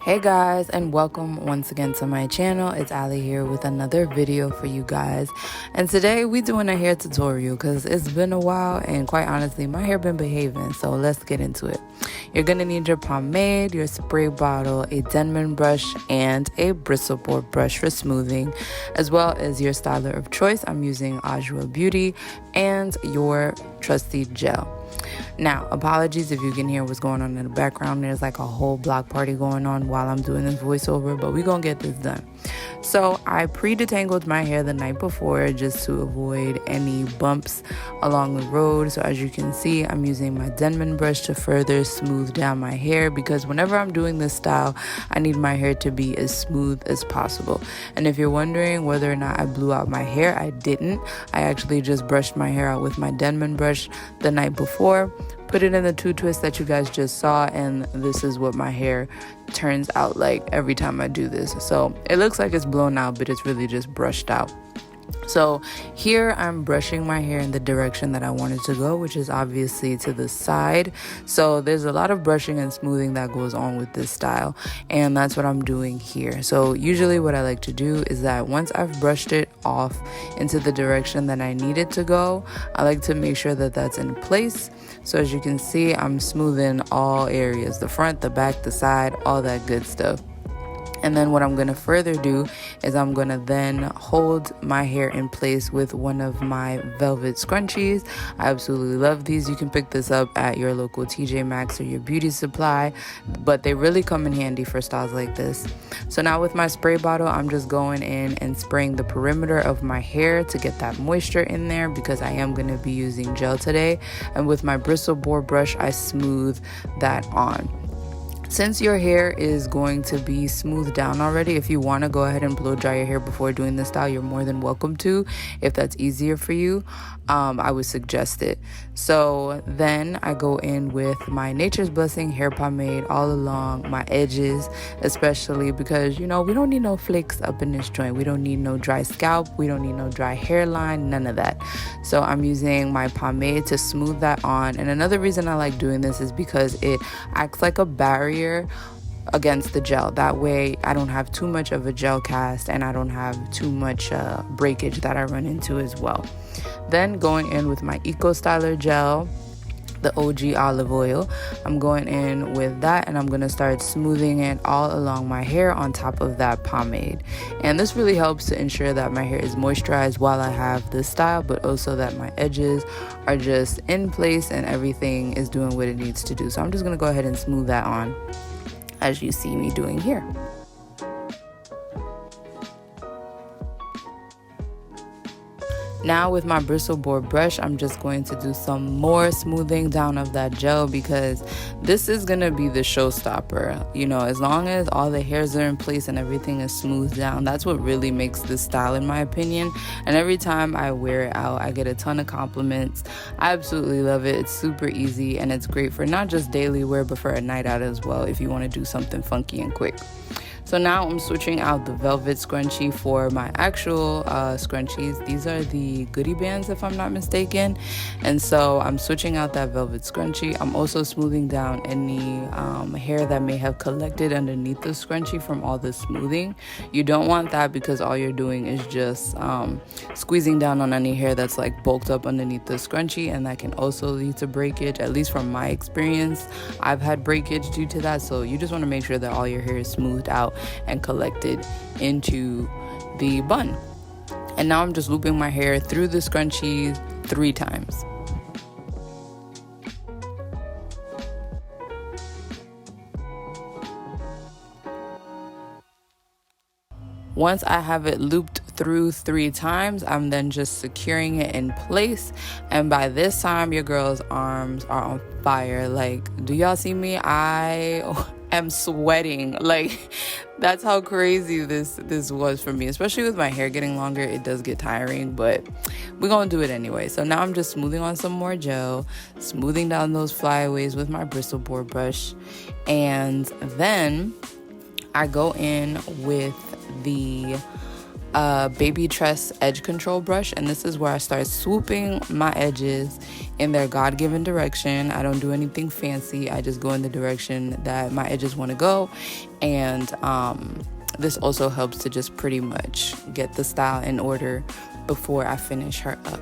Hey guys, and welcome once again to my channel. It's Ali here with another video for you guys, and today we doing a hair tutorial because it's been a while and quite honestly my hair been behaving, so let's get into it. You're gonna need your pomade, your spray bottle, a Denman brush, and a bristle board brush for smoothing, as well as your styler of choice. I'm using Adwoa Beauty, and your trusty gel. Now, apologies if you can hear what's going on in the background. There's like a whole block party going on while I'm doing this voiceover, but we're gonna get this done. So I pre-detangled my hair the night before just to avoid any bumps along the road. So as you can see, I'm using my Denman brush to further smooth down my hair, because whenever I'm doing this style, I need my hair to be as smooth as possible. And if you're wondering whether or not I blew out my hair, I didn't. I actually just brushed my hair out with my Denman brush the night before, put it in the two twists that you guys just saw, and this is what my hair turns out like every time I do this. So it looks like it's blown out, but it's really just brushed out. So here I'm brushing my hair in the direction that I want it to go, which is obviously to the side. So there's a lot of brushing and smoothing that goes on with this style, and that's what I'm doing here. So usually what I like to do is that once I've brushed it off into the direction that I need it to go, I like to make sure that that's in place. So as you can see, I'm smoothing all areas, the front, the back, the side, all that good stuff. And then what I'm going to further do is I'm going to then hold my hair in place with one of my velvet scrunchies. I absolutely love these. You can pick this up at your local TJ Maxx or your beauty supply, but they really come in handy for styles like this. So now with my spray bottle, I'm just going in and spraying the perimeter of my hair to get that moisture in there, because I am going to be using gel today. And with my bristle board brush, I smooth that on. Since your hair is going to be smoothed down already, if you want to go ahead and blow dry your hair before doing this style, you're more than welcome to. If that's easier for you, I would suggest it. So then I go in with my Nature's Blessing hair pomade all along my edges, especially because, you know, we don't need no flakes up in this joint. We don't need no dry scalp. We don't need no dry hairline, none of that. So I'm using my pomade to smooth that on. And another reason I like doing this is because it acts like a barrier against the gel. That way I don't have too much of a gel cast, and I don't have too much breakage that I run into as well. Then going in with my Eco Styler gel, the OG olive oil, I'm going in with that, and I'm going to start smoothing it all along my hair on top of that pomade. And this really helps to ensure that my hair is moisturized while I have this style, but also that my edges are just in place and everything is doing what it needs to do. So I'm just going to go ahead and smooth that on as you see me doing here. Now with my bristle board brush, I'm just going to do some more smoothing down of that gel, because this is going to be the showstopper. You know, as long as all the hairs are in place and everything is smoothed down, that's what really makes this style, in my opinion. And every time I wear it out, I get a ton of compliments. I absolutely love it. It's super easy, and it's great for not just daily wear, but for a night out as well, if you want to do something funky and quick. So now I'm switching out the velvet scrunchie for my actual scrunchies. These are the goodie bands, if I'm not mistaken. And so I'm switching out that velvet scrunchie. I'm also smoothing down any hair that may have collected underneath the scrunchie from all the smoothing. You don't want that, because all you're doing is just squeezing down on any hair that's like bulked up underneath the scrunchie, and that can also lead to breakage. At least from my experience, I've had breakage due to that. So you just want to make sure that all your hair is smoothed out and collected into the bun. And now I'm just looping my hair through the scrunchie 3 times. Once I have it looped through 3 times, I'm then just securing it in place. And by this time, your girl's arms are on fire. Like, do y'all see me? I am sweating. Like, that's how crazy this was for me. Especially with my hair getting longer, it does get tiring, but we're gonna do it anyway. So now I'm just smoothing on some more gel, smoothing down those flyaways with my bristle board brush, and then I go in with the a baby tress edge control brush, and this is where I start swooping my edges in their God-given direction. I don't do anything fancy. I just go in the direction that my edges want to go, and this also helps to just pretty much get the style in order before I finish her up.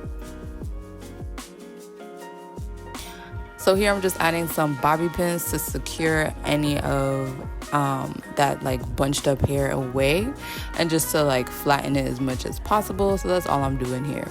So here I'm just adding some bobby pins to secure any of that like bunched up hair away, and just to like flatten it as much as possible. So that's all I'm doing here.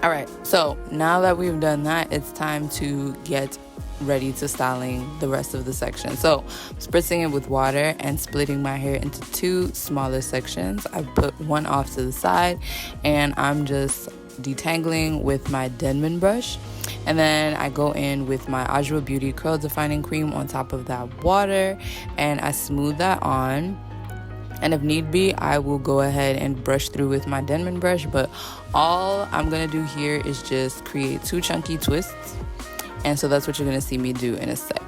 All right, so now that we've done that, it's time to get ready to styling the rest of the section. So spritzing it with water and splitting my hair into two smaller sections. I put one off to the side, and I'm just detangling with my Denman brush. And then I go in with my Adwoa Beauty curl defining cream on top of that water, and I smooth that on. And if need be, I will go ahead and brush through with my Denman brush, but all I'm gonna do here is just create two chunky twists. And so that's what you're gonna see me do in a sec.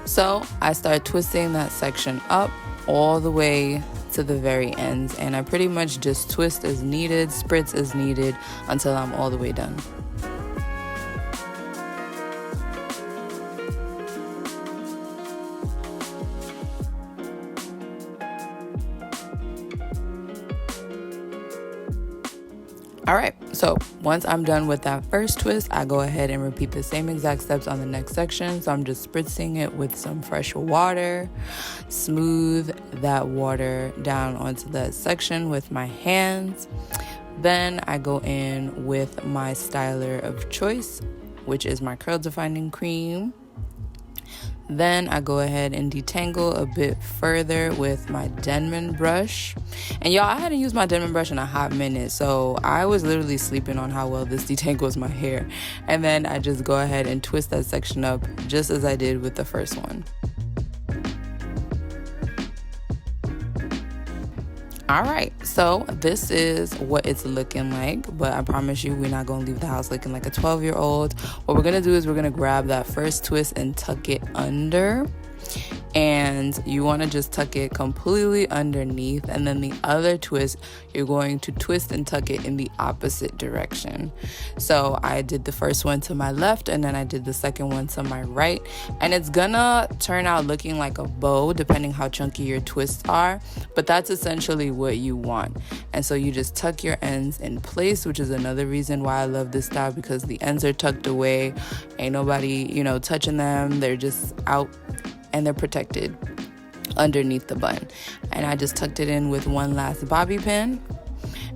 So I start twisting that section up all the way to the very ends, and I pretty much just twist as needed, spritz as needed, until I'm all the way done. All right, so once I'm done with that first twist, I go ahead and repeat the same exact steps on the next section. So I'm just spritzing it with some fresh water, smooth that water down onto that section with my hands. Then I go in with my styler of choice, which is my curl defining cream. Then I go ahead and detangle a bit further with my Denman brush. And y'all, I hadn't used my Denman brush in a hot minute, so I was literally sleeping on how well this detangles my hair. And then I just go ahead and twist that section up just as I did with the first one. All right, so this is what it's looking like, but I promise you we're not gonna leave the house looking like a 12-year-old. What we're gonna do is we're gonna grab that first twist and tuck it under, and you want to just tuck it completely underneath, and then the other twist you're going to twist and tuck it in the opposite direction. So I did the first one to my left, and then I did the second one to my right, and it's gonna turn out looking like a bow depending how chunky your twists are, but that's essentially what you want. And so you just tuck your ends in place, which is another reason why I love this style, because the ends are tucked away, ain't nobody touching them, they're just out and they're protected underneath the bun. And I just tucked it in with one last bobby pin.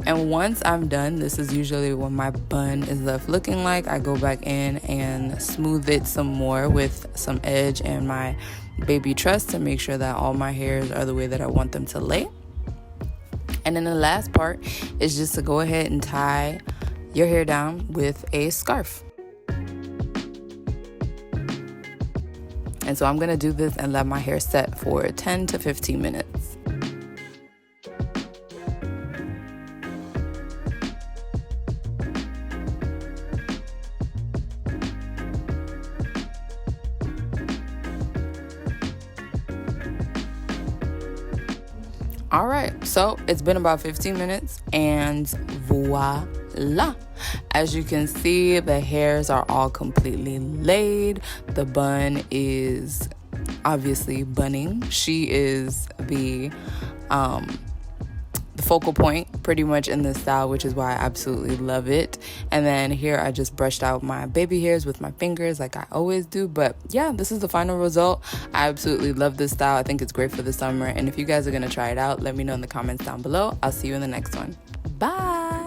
And once I'm done, this is usually what my bun is left looking like. I go back in and smooth it some more with some edge and my baby tress to make sure that all my hairs are the way that I want them to lay. And then the last part is just to go ahead and tie your hair down with a scarf. And so I'm gonna do this and let my hair set for 10 to 15 minutes. All right, so it's been about 15 minutes and voila. As you can see, the hairs are all completely laid. The bun is obviously bunning. She is the focal point pretty much in this style, which is why I absolutely love it. And then here I just brushed out my baby hairs with my fingers like I always do. But yeah, this is the final result. I absolutely love this style. I think it's great for the summer. And if you guys are going to try it out, let me know in the comments down below. I'll see you in the next one. Bye.